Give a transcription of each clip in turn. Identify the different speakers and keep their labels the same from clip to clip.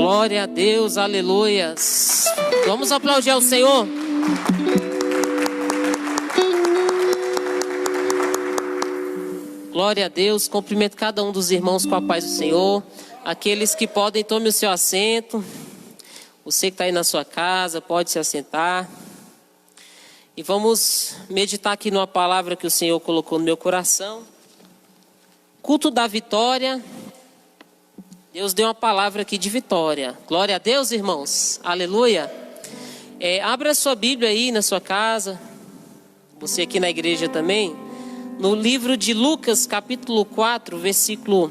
Speaker 1: Glória a Deus, aleluias. Vamos aplaudir ao Senhor. Glória a Deus, cumprimento cada um dos irmãos com a paz do Senhor. Aqueles que podem, tome o seu assento. Você que está aí na sua casa, pode se assentar. E vamos meditar aqui numa palavra que o Senhor colocou no meu coração. Culto da vitória. Deus deu uma palavra aqui de vitória. Glória a Deus, irmãos. Aleluia. Abra a sua Bíblia aí na sua casa. Você aqui na igreja também. No livro de Lucas, capítulo 4, versículo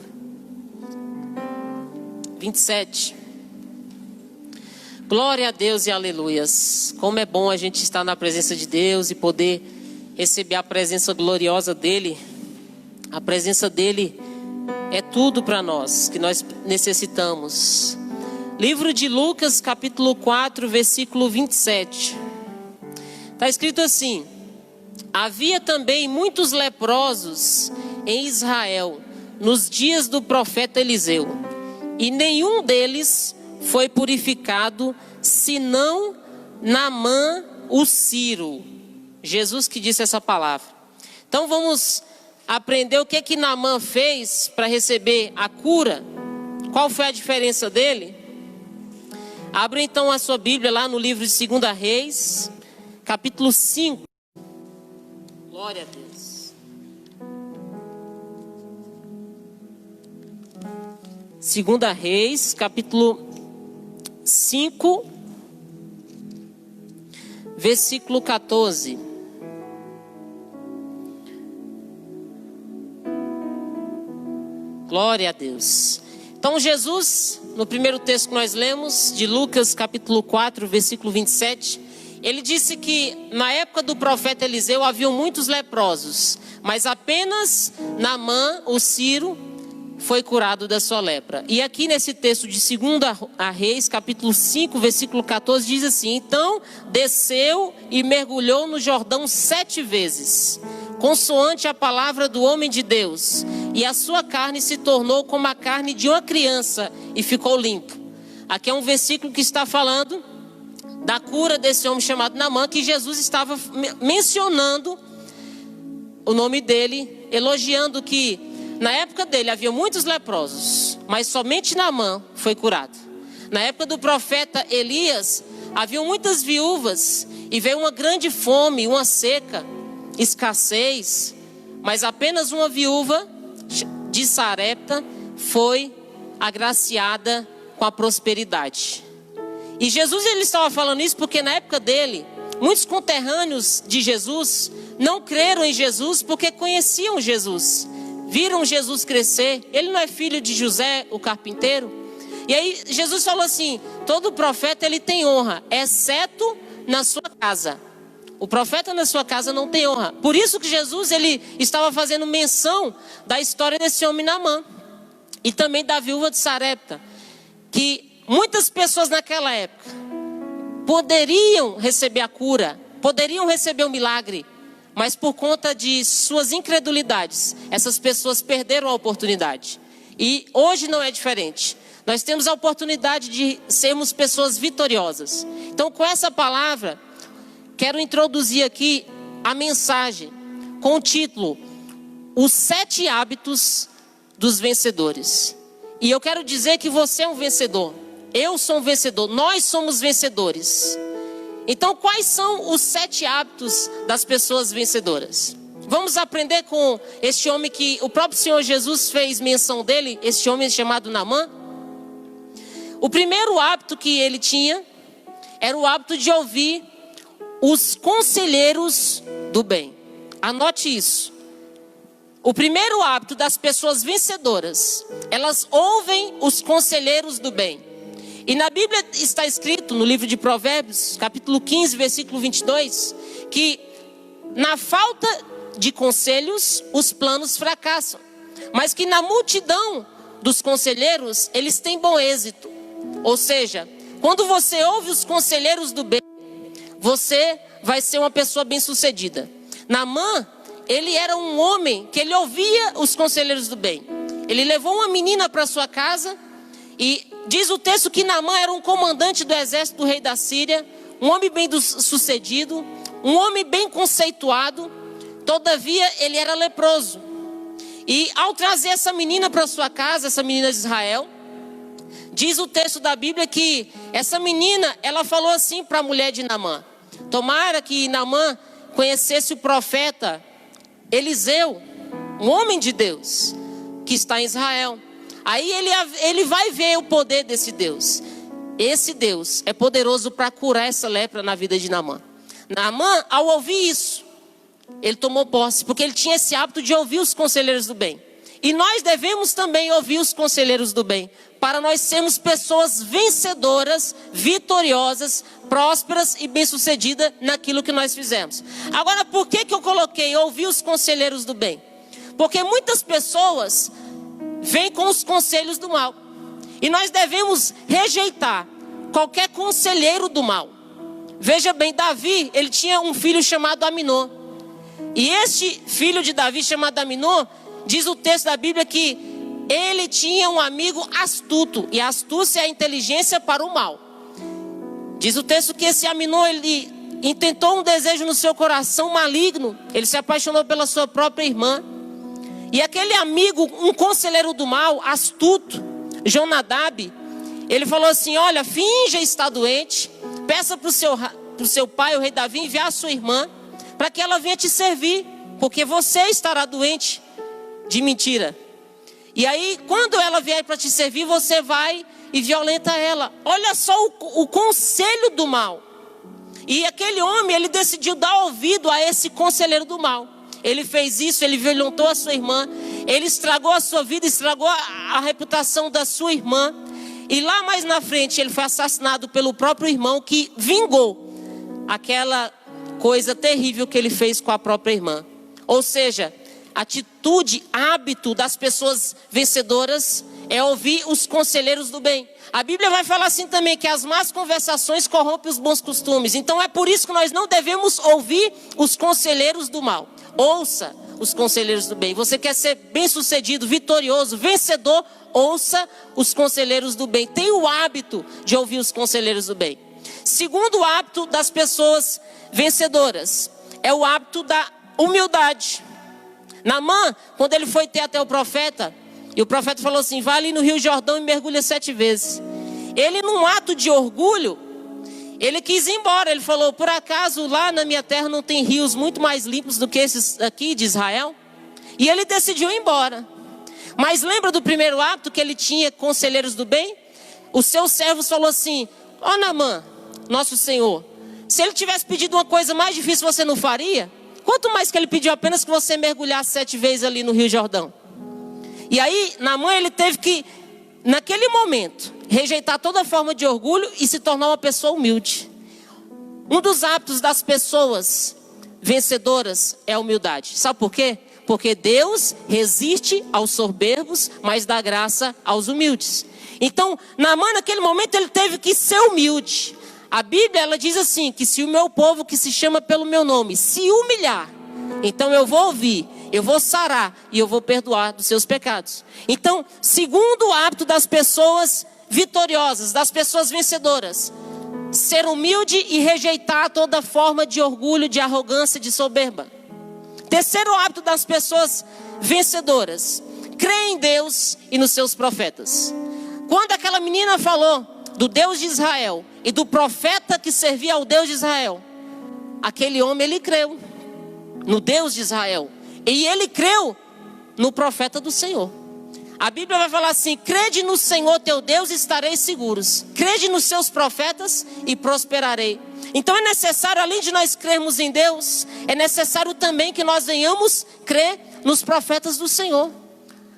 Speaker 1: 27. Glória a Deus e aleluias. Como é bom a gente estar na presença de Deus e poder receber a presença gloriosa dEle. A presença dEle é tudo para nós, que nós necessitamos. Livro de Lucas, capítulo 4, versículo 27. Está escrito assim: havia também muitos leprosos em Israel, nos dias do profeta Eliseu, e nenhum deles foi purificado, senão Naamã o sírio. Jesus que disse essa palavra. Então vamos aprender o que Naamã fez para receber a cura. Qual foi a diferença dele? Abra então a sua Bíblia lá no livro de 2 Reis, capítulo 5. Glória a Deus. 2 Reis, capítulo 5, versículo 14. Glória a Deus. Então Jesus, no primeiro texto que nós lemos, de Lucas capítulo 4, versículo 27, ele disse que na época do profeta Eliseu haviam muitos leprosos, mas apenas Naamã, o sírio, foi curado da sua lepra. E aqui nesse texto de 2 Reis, capítulo 5, versículo 14, diz assim: então desceu e mergulhou no Jordão 7 vezes, consoante a palavra do homem de Deus, e a sua carne se tornou como a carne de uma criança e ficou limpo. Aqui é um versículo que está falando da cura desse homem chamado Naamã, que Jesus estava mencionando o nome dele, elogiando que na época dele havia muitos leprosos, mas somente Naamã foi curado. Na época do profeta Elias, havia muitas viúvas e veio uma grande fome, uma seca, escassez, mas apenas uma viúva de Sarepta foi agraciada com a prosperidade. E Jesus ele estava falando isso porque na época dele, muitos conterrâneos de Jesus não creram em Jesus porque conheciam Jesus, viram Jesus crescer. Ele não é filho de José, o carpinteiro? E aí Jesus falou assim: todo profeta ele tem honra, exceto na sua casa. O profeta na sua casa não tem honra. Por isso que Jesus ele estava fazendo menção da história desse homem Naamã e também da viúva de Sarepta, que muitas pessoas naquela época poderiam receber a cura, poderiam receber o milagre, mas por conta de suas incredulidades, essas pessoas perderam a oportunidade. E hoje não é diferente. Nós temos a oportunidade de sermos pessoas vitoriosas. Então, com essa palavra, quero introduzir aqui a mensagem com o título: Os 7 hábitos dos vencedores. E eu quero dizer que você é um vencedor. Eu sou um vencedor. Nós somos vencedores. Então, quais são os 7 hábitos das pessoas vencedoras? Vamos aprender com este homem que o próprio Senhor Jesus fez menção dele, este homem chamado Naamã. O primeiro hábito que ele tinha era o hábito de ouvir os conselheiros do bem. Anote isso. O primeiro hábito das pessoas vencedoras, elas ouvem os conselheiros do bem. E na Bíblia está escrito, no livro de Provérbios, capítulo 15, versículo 22, que na falta de conselhos, os planos fracassam. Mas que na multidão dos conselheiros, eles têm bom êxito. Ou seja, quando você ouve os conselheiros do bem, você vai ser uma pessoa bem-sucedida. Naamã, ele era um homem que ele ouvia os conselheiros do bem. Ele levou uma menina para sua casa E diz o texto que Naamã era um comandante do exército do rei da Síria, um homem bem sucedido, um homem bem conceituado, todavia ele era leproso. E ao trazer essa menina para sua casa, essa menina de Israel, diz o texto da Bíblia que essa menina, ela falou assim para a mulher de Naamã: tomara que Naamã conhecesse o profeta Eliseu, um homem de Deus, que está em Israel. Aí ele vai ver o poder desse Deus. Esse Deus é poderoso para curar essa lepra na vida de Naamã. Naamã, ao ouvir isso, ele tomou posse, porque ele tinha esse hábito de ouvir os conselheiros do bem. E nós devemos também ouvir os conselheiros do bem, para nós sermos pessoas vencedoras, vitoriosas, prósperas e bem-sucedidas naquilo que nós fizemos. Agora, por que eu coloquei ouvir os conselheiros do bem? Porque muitas pessoas vêm com os conselhos do mal. E nós devemos rejeitar qualquer conselheiro do mal. Veja bem, Davi, ele tinha um filho chamado Aminô. E este filho de Davi, chamado Aminô, diz o texto da Bíblia que ele tinha um amigo astuto. E a astúcia é a inteligência para o mal. Diz o texto que esse Aminô, ele intentou um desejo no seu coração maligno. Ele se apaixonou pela sua própria irmã. E aquele amigo, um conselheiro do mal, astuto, Jonadab, ele falou assim: olha, finja estar doente, peça para o seu pai, o rei Davi, enviar a sua irmã, para que ela venha te servir, porque você estará doente de mentira. E aí, quando ela vier para te servir, você vai e violenta ela. Olha só o conselho do mal. E aquele homem, ele decidiu dar ouvido a esse conselheiro do mal. Ele fez isso, ele violentou a sua irmã, ele estragou a sua vida, estragou a reputação da sua irmã. E lá mais na frente ele foi assassinado pelo próprio irmão, que vingou aquela coisa terrível que ele fez com a própria irmã. Ou seja, atitude, hábito das pessoas vencedoras é ouvir os conselheiros do bem. A Bíblia vai falar assim também, que as más conversações corrompem os bons costumes. Então é por isso que nós não devemos ouvir os conselheiros do mal. Ouça os conselheiros do bem. Você quer ser bem-sucedido, vitorioso, vencedor? Ouça os conselheiros do bem. Tenha o hábito de ouvir os conselheiros do bem. Segundo hábito das pessoas vencedoras é o hábito da humildade. Naamã, quando ele foi ter até o profeta, e o profeta falou assim: vai ali no Rio Jordão e mergulha 7 vezes. Ele, num ato de orgulho, ele quis ir embora. Ele falou: por acaso lá na minha terra não tem rios muito mais limpos do que esses aqui de Israel? E ele decidiu ir embora. Mas lembra do primeiro hábito que ele tinha, conselheiros do bem? Os seus servos falou assim: ó Naamã, nosso senhor, se ele tivesse pedido uma coisa mais difícil, você não faria? Quanto mais que ele pediu apenas que você mergulhasse 7 vezes ali no Rio Jordão. E aí Naamã, ele teve que, naquele momento, rejeitar toda forma de orgulho e se tornar uma pessoa humilde. Um dos hábitos das pessoas vencedoras é a humildade. Sabe por quê? Porque Deus resiste aos soberbos, mas dá graça aos humildes. Então, Naamã, naquele momento, ele teve que ser humilde. A Bíblia, ela diz assim, que se o meu povo, que se chama pelo meu nome, se humilhar, então eu vou ouvir, eu vou sarar e eu vou perdoar dos seus pecados. Então, segundo o hábito das pessoas vitoriosas, das pessoas vencedoras, ser humilde e rejeitar toda forma de orgulho, de arrogância, de soberba. Terceiro hábito das pessoas vencedoras: crer em Deus e nos seus profetas. Quando aquela menina falou do Deus de Israel e do profeta que servia ao Deus de Israel, aquele homem, ele creu no Deus de Israel e ele creu no profeta do Senhor. A Bíblia vai falar assim: crede no Senhor teu Deus e estareis seguros. Crede nos seus profetas e prosperarei. Então é necessário, além de nós crermos em Deus, é necessário também que nós venhamos crer nos profetas do Senhor,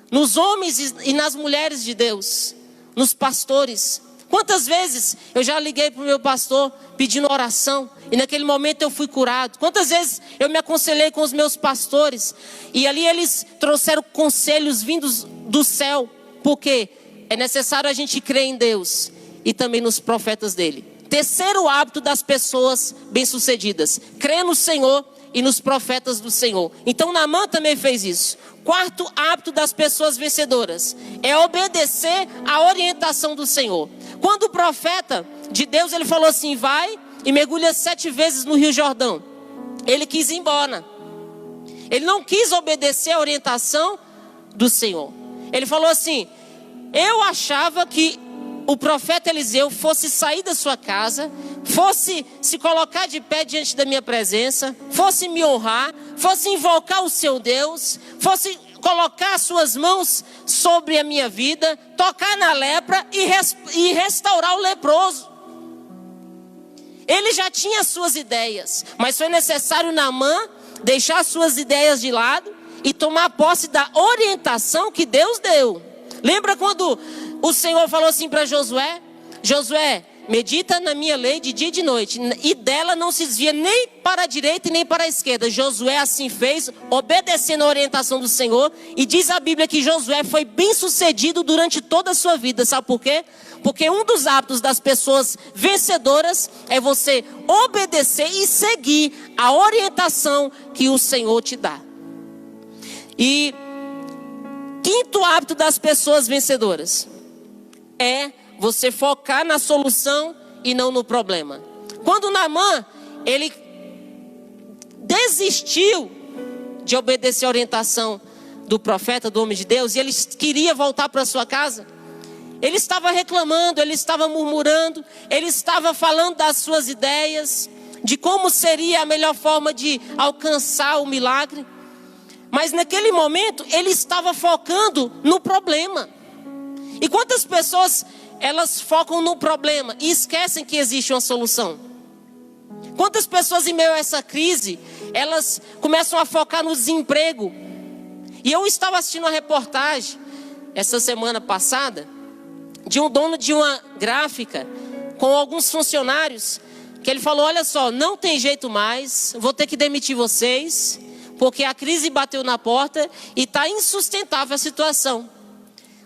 Speaker 1: nos homens e nas mulheres de Deus, nos pastores. Quantas vezes eu já liguei para o meu pastor pedindo oração e naquele momento eu fui curado? Quantas vezes eu me aconselhei com os meus pastores e ali eles trouxeram conselhos vindos do céu? Porque é necessário a gente crer em Deus e também nos profetas dele. Terceiro hábito das pessoas bem-sucedidas: crer no Senhor e nos profetas do Senhor. Então Naamã também fez isso. Quarto hábito das pessoas vencedoras é obedecer à orientação do Senhor. Quando o profeta de Deus, ele falou assim: vai e mergulha 7 vezes no Rio Jordão, ele quis ir embora. Ele não quis obedecer à orientação do Senhor. Ele falou assim: eu achava que o profeta Eliseu fosse sair da sua casa, fosse se colocar de pé diante da minha presença, fosse me honrar, fosse invocar o seu Deus, fosse colocar as suas mãos sobre a minha vida, tocar na lepra e restaurar o leproso. Ele já tinha suas ideias, mas foi necessário Naamã deixar suas ideias de lado e tomar posse da orientação que Deus deu. Lembra quando o Senhor falou assim para Josué: Josué, medita na minha lei de dia e de noite, e dela não se desvia nem para a direita e nem para a esquerda. Josué assim fez, obedecendo a orientação do Senhor. E diz a Bíblia que Josué foi bem sucedido durante toda a sua vida. Sabe por quê? Porque um dos hábitos das pessoas vencedoras é você obedecer e seguir a orientação que o Senhor te dá. E quinto hábito das pessoas vencedoras é você focar na solução e não no problema. Quando Naamã, ele desistiu de obedecer a orientação do profeta, do homem de Deus, e ele queria voltar para sua casa, ele estava reclamando, ele estava murmurando, ele estava falando das suas ideias, de como seria a melhor forma de alcançar o milagre. Mas naquele momento ele estava focando no problema. E quantas pessoas elas focam no problema e esquecem que existe uma solução? Quantas pessoas em meio a essa crise, elas começam a focar no desemprego? E eu estava assistindo uma reportagem essa semana passada de um dono de uma gráfica com alguns funcionários, que ele falou: olha só, não tem jeito mais, vou ter que demitir vocês, porque a crise bateu na porta e está insustentável a situação.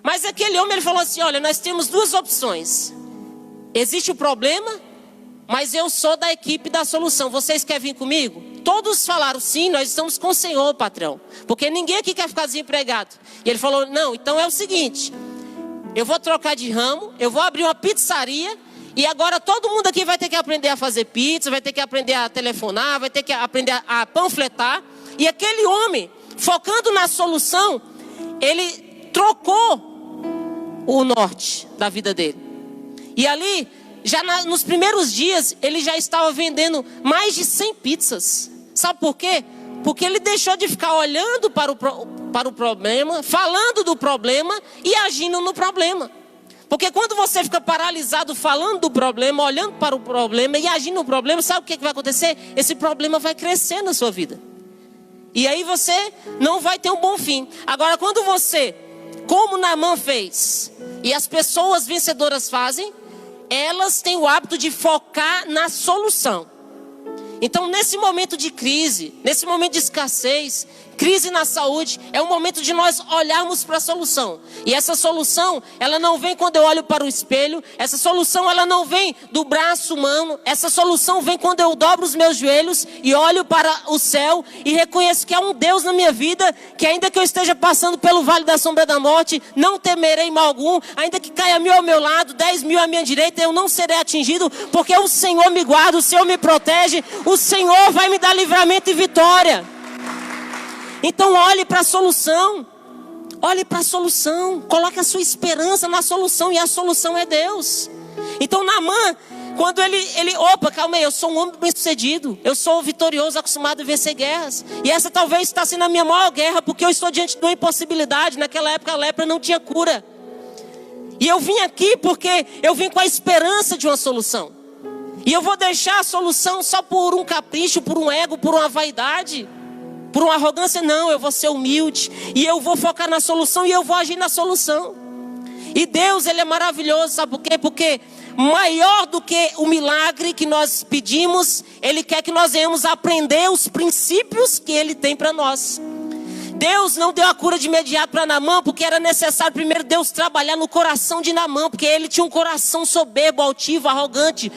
Speaker 1: Mas aquele homem, ele falou assim: olha, nós temos 2 opções. Existe o problema, mas eu sou da equipe da solução. Vocês querem vir comigo? Todos falaram: sim, nós estamos com o Senhor, patrão. Porque ninguém aqui quer ficar desempregado. E ele falou: não, então é o seguinte, eu vou trocar de ramo, eu vou abrir uma pizzaria, e agora todo mundo aqui vai ter que aprender a fazer pizza, vai ter que aprender a telefonar, vai ter que aprender a panfletar. E aquele homem, focando na solução, ele trocou o norte da vida dele. E ali, já nos primeiros dias, ele já estava vendendo mais de 100 pizzas. Sabe por quê? Porque ele deixou de ficar olhando para o problema, falando do problema e agindo no problema. Porque quando você fica paralisado falando do problema, olhando para o problema e agindo no problema, sabe o que vai acontecer? Esse problema vai crescer na sua vida. E aí você não vai ter um bom fim. Agora, quando você, como Naamã fez, e as pessoas vencedoras fazem, elas têm o hábito de focar na solução. Então, nesse momento de crise, nesse momento de escassez, crise na saúde, é o momento de nós olharmos para a solução. E essa solução, ela não vem quando eu olho para o espelho. Essa solução, ela não vem do braço humano. Essa solução vem quando eu dobro os meus joelhos e olho para o céu e reconheço que há um Deus na minha vida, que ainda que eu esteja passando pelo vale da sombra da morte, não temerei mal algum. Ainda que caia 1000 ao meu lado, 10.000 à minha direita, eu não serei atingido, porque o Senhor me guarda, o Senhor me protege, o Senhor vai me dar livramento e vitória. Então olhe para a solução. Olhe para a solução. Coloque a sua esperança na solução. E a solução é Deus. Então Naamã, quando ele opa, calma aí, eu sou um homem bem sucedido, eu sou vitorioso, acostumado a vencer guerras. E essa talvez está sendo a minha maior guerra, porque eu estou diante de uma impossibilidade. Naquela época a lepra não tinha cura. E eu vim aqui porque eu vim com a esperança de uma solução. E eu vou deixar a solução só por um capricho, por um ego, por uma vaidade, por uma arrogância? Não, eu vou ser humilde e eu vou focar na solução e eu vou agir na solução. E Deus, Ele é maravilhoso, sabe por quê? Porque maior do que o milagre que nós pedimos, Ele quer que nós venhamos aprender os princípios que Ele tem para nós. Deus não deu a cura de imediato para Naamã, porque era necessário primeiro Deus trabalhar no coração de Naamã, porque ele tinha um coração soberbo, altivo, arrogante.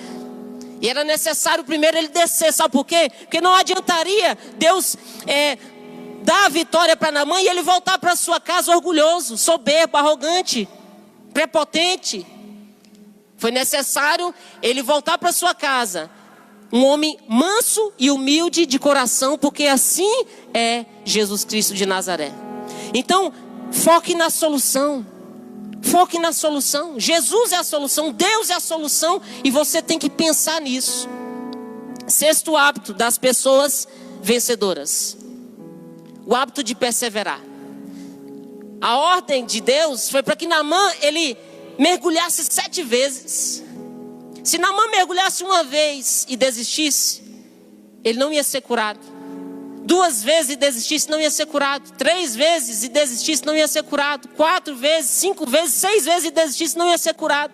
Speaker 1: E era necessário primeiro ele descer, sabe por quê? Porque não adiantaria Deus dar a vitória para Naamã e ele voltar para sua casa orgulhoso, soberbo, arrogante, prepotente. Foi necessário ele voltar para sua casa, um homem manso e humilde de coração, porque assim é Jesus Cristo de Nazaré. Então, foque na solução. Foque na solução. Jesus é a solução, Deus é a solução, e você tem que pensar nisso. Sexto hábito das pessoas vencedoras: o hábito de perseverar. A ordem de Deus foi para que Naamã ele mergulhasse 7 vezes. Se Naamã mergulhasse uma vez e desistisse, ele não ia ser curado. 2 vezes e desistisse, não ia ser curado. 3 vezes e desistisse, não ia ser curado. 4 vezes, 5 vezes, 6 vezes e desistisse, não ia ser curado.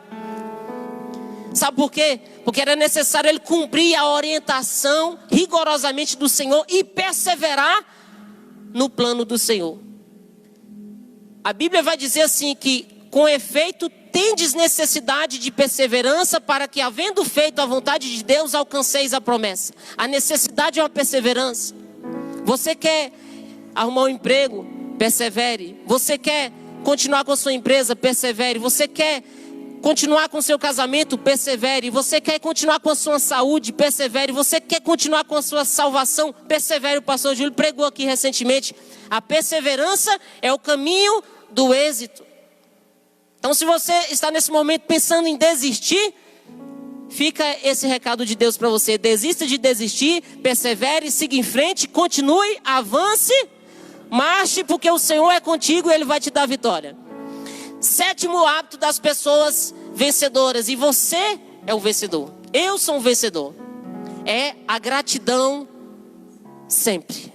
Speaker 1: Sabe por quê? Porque era necessário ele cumprir a orientação rigorosamente do Senhor e perseverar no plano do Senhor. A Bíblia vai dizer assim que, com efeito, tendes necessidade de perseverança, para que, havendo feito a vontade de Deus, alcanceis a promessa. A necessidade é uma perseverança. Você quer arrumar um emprego? Persevere. Você quer continuar com a sua empresa? Persevere. Você quer continuar com o seu casamento? Persevere. Você quer continuar com a sua saúde? Persevere. Você quer continuar com a sua salvação? Persevere. O pastor Júlio pregou aqui recentemente. A perseverança é o caminho do êxito. Então, se você está nesse momento pensando em desistir, fica esse recado de Deus para você: desista de desistir, persevere, siga em frente, continue, avance, marche, porque o Senhor é contigo e Ele vai te dar vitória. 7º hábito das pessoas vencedoras, e você é o vencedor, eu sou um vencedor, é a gratidão sempre.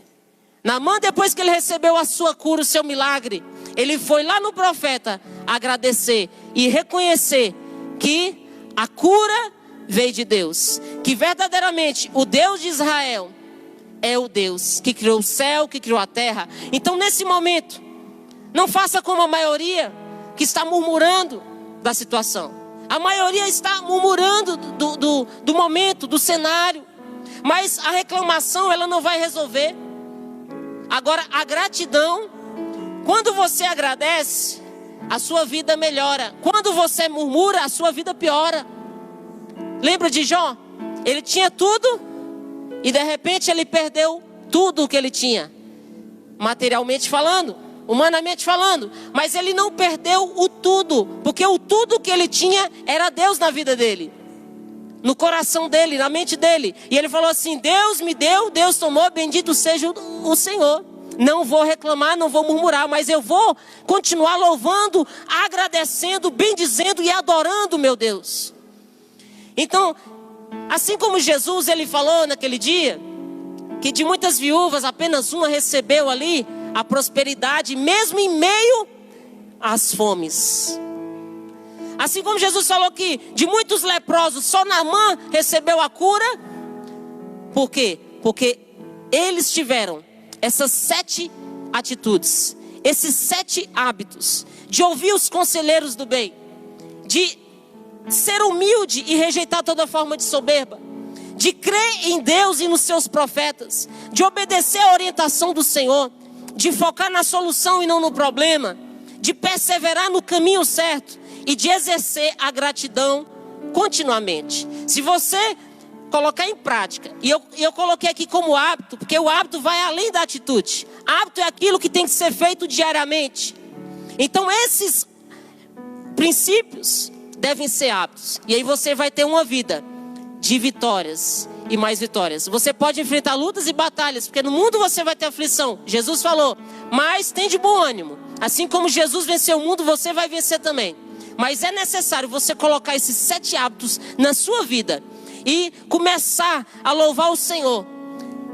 Speaker 1: Naamã, depois que ele recebeu a sua cura, o seu milagre, ele foi lá no profeta agradecer e reconhecer que a cura veio de Deus, que verdadeiramente o Deus de Israel é o Deus que criou o céu, que criou a terra. Então, nesse momento, não faça como a maioria que está murmurando da situação. A maioria está murmurando do momento, do cenário, mas a reclamação ela não vai resolver. Agora, a gratidão, quando você agradece, a sua vida melhora. Quando você murmura, a sua vida piora. Lembra de Jó? Ele tinha tudo e de repente ele perdeu tudo o que ele tinha, materialmente falando, humanamente falando. Mas ele não perdeu o tudo, porque o tudo que ele tinha era Deus na vida dele, no coração dele, na mente dele. E ele falou assim: Deus me deu, Deus tomou, bendito seja o Senhor. Não vou reclamar, não vou murmurar, mas eu vou continuar louvando, agradecendo, bendizendo e adorando meu Deus. Então, assim como Jesus, ele falou naquele dia, que de muitas viúvas, apenas uma recebeu ali a prosperidade, mesmo em meio às fomes. Assim como Jesus falou que de muitos leprosos, só Naamã recebeu a cura. Por quê? Porque eles tiveram essas 7 atitudes, esses 7 hábitos, de ouvir os conselheiros do bem, de ser humilde e rejeitar toda forma de soberba, de crer em Deus e nos seus profetas, de obedecer à orientação do Senhor, de focar na solução e não no problema, de perseverar no caminho certo e de exercer a gratidão continuamente. Se você colocar em prática, e eu coloquei aqui como hábito, porque o hábito vai além da atitude. Hábito é aquilo que tem que ser feito diariamente. Então esses princípios devem ser hábitos. E aí você vai ter uma vida de vitórias e mais vitórias. Você pode enfrentar lutas e batalhas, porque no mundo você vai ter aflição. Jesus falou: mas tem de bom ânimo. Assim como Jesus venceu o mundo, você vai vencer também. Mas é necessário você colocar esses 7 hábitos na sua vida e começar a louvar o Senhor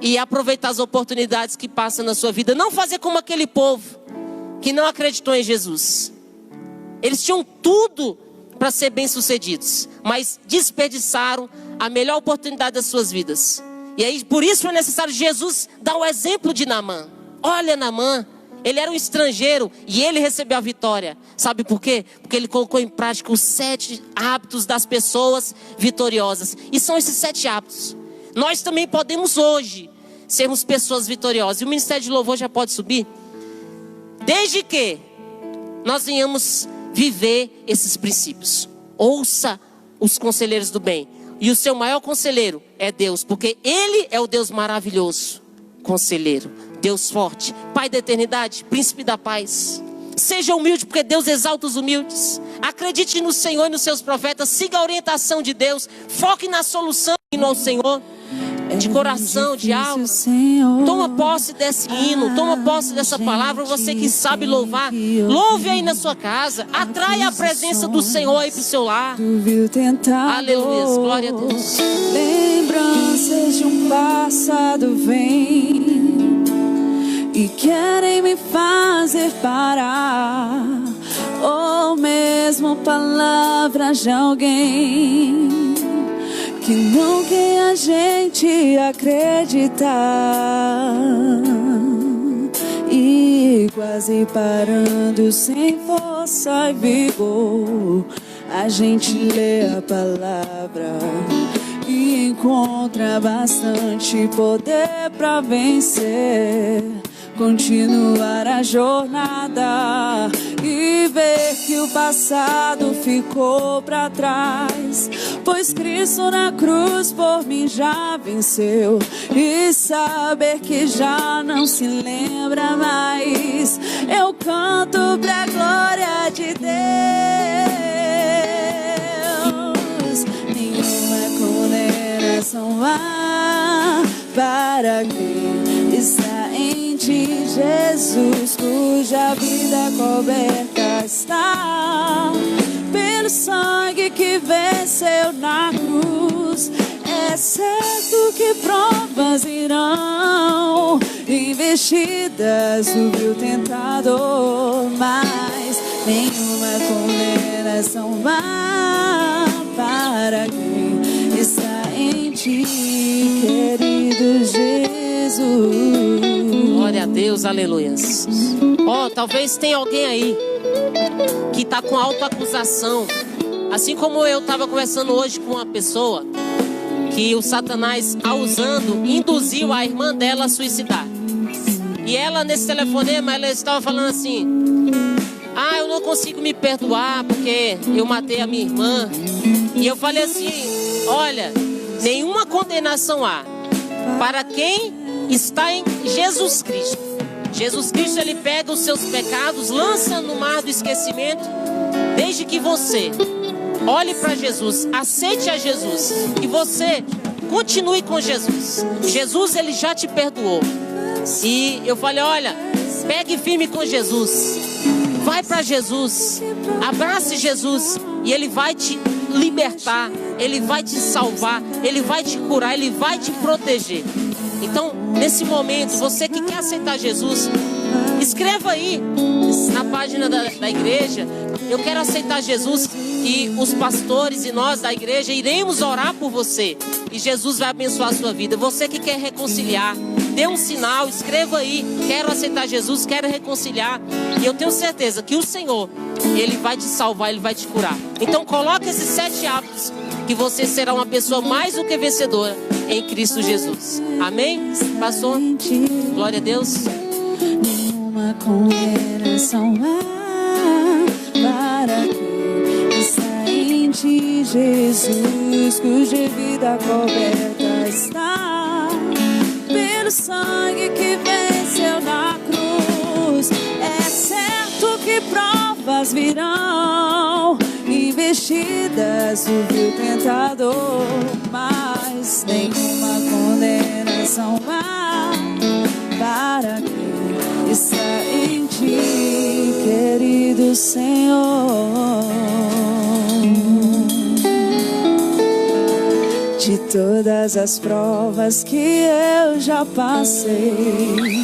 Speaker 1: e aproveitar as oportunidades que passam na sua vida. Não fazer como aquele povo que não acreditou em Jesus. Eles tinham tudo para ser bem-sucedidos, mas desperdiçaram a melhor oportunidade das suas vidas. E aí, por isso foi necessário Jesus dar o exemplo de Naamã. Olha Naamã, Ele era um estrangeiro e ele recebeu a vitória. Sabe por quê? Porque ele colocou em prática os 7 hábitos das pessoas vitoriosas. E são esses 7 hábitos. Nós também podemos hoje sermos pessoas vitoriosas. E o Ministério de Louvor já pode subir. Desde que nós venhamos viver esses princípios. Ouça os conselheiros do bem. E o seu maior conselheiro é Deus. Porque Ele é o Deus maravilhoso. Conselheiro, Deus forte, Pai da eternidade, Príncipe da paz. Seja humilde, porque Deus exalta os humildes. Acredite no Senhor e nos seus profetas. Siga a orientação de Deus. Foque na solução e no Senhor. De coração, de alma. Toma posse desse hino. Toma posse dessa palavra. Você que sabe louvar, louve aí na sua casa. Atraia a presença do Senhor aí pro seu lar. Aleluia, glória a Deus.
Speaker 2: Lembranças de um passado vêm e querem me fazer parar, ou mesmo palavras de alguém que não quer a gente acreditar. E quase parando sem força e vigor, a gente lê a palavra e encontra bastante poder pra vencer. Continuar a jornada e ver que o passado ficou pra trás, pois Cristo na cruz por mim já venceu. E saber que já não se lembra mais, eu canto pra glória de Deus. Nenhuma condenação há para quem está em ti, Jesus, cuja vida coberta está pelo sangue que venceu na cruz. É certo que provas irão, investidas do vil tentador, mas nenhuma condenação há para quem está em ti, querido Jesus.
Speaker 1: Glória a Deus, aleluias. Talvez tenha alguém aí que está com autoacusação. Assim como eu estava conversando hoje com uma pessoa que o Satanás, a usando, induziu a irmã dela a suicidar. E ela, nesse telefonema, ela estava falando assim: eu não consigo me perdoar porque eu matei a minha irmã. E eu falei assim: olha, nenhuma condenação há para quem está em Jesus Cristo. Jesus Cristo, ele pega os seus pecados, lança no mar do esquecimento, desde que você olhe para Jesus, aceite a Jesus e você continue com Jesus. Jesus, ele já te perdoou. E eu falei: olha, pegue firme com Jesus, vai para Jesus, abrace Jesus e ele vai te libertar, ele vai te salvar, ele vai te curar, ele vai te proteger. Então, nesse momento, você que quer aceitar Jesus, escreva aí na página da igreja: eu quero aceitar Jesus. E os pastores e nós da igreja iremos orar por você, e Jesus vai abençoar a sua vida. Você que quer reconciliar, dê um sinal, escreva aí: quero aceitar Jesus, quero reconciliar. E eu tenho certeza que o Senhor, ele vai te salvar, ele vai te curar. Então coloque esses 7 hábitos, que você será uma pessoa mais do que vencedora em Cristo Jesus. Amém? Pastor? Glória a Deus.
Speaker 2: Nenhuma condenação há para quem está em ti, Jesus, cuja vida coberta está pelo sangue que venceu na cruz. É certo que provas virão, investidas do vil tentador, mas nenhuma condenação há para quem está em ti, querido Senhor. De todas as provas que eu já passei,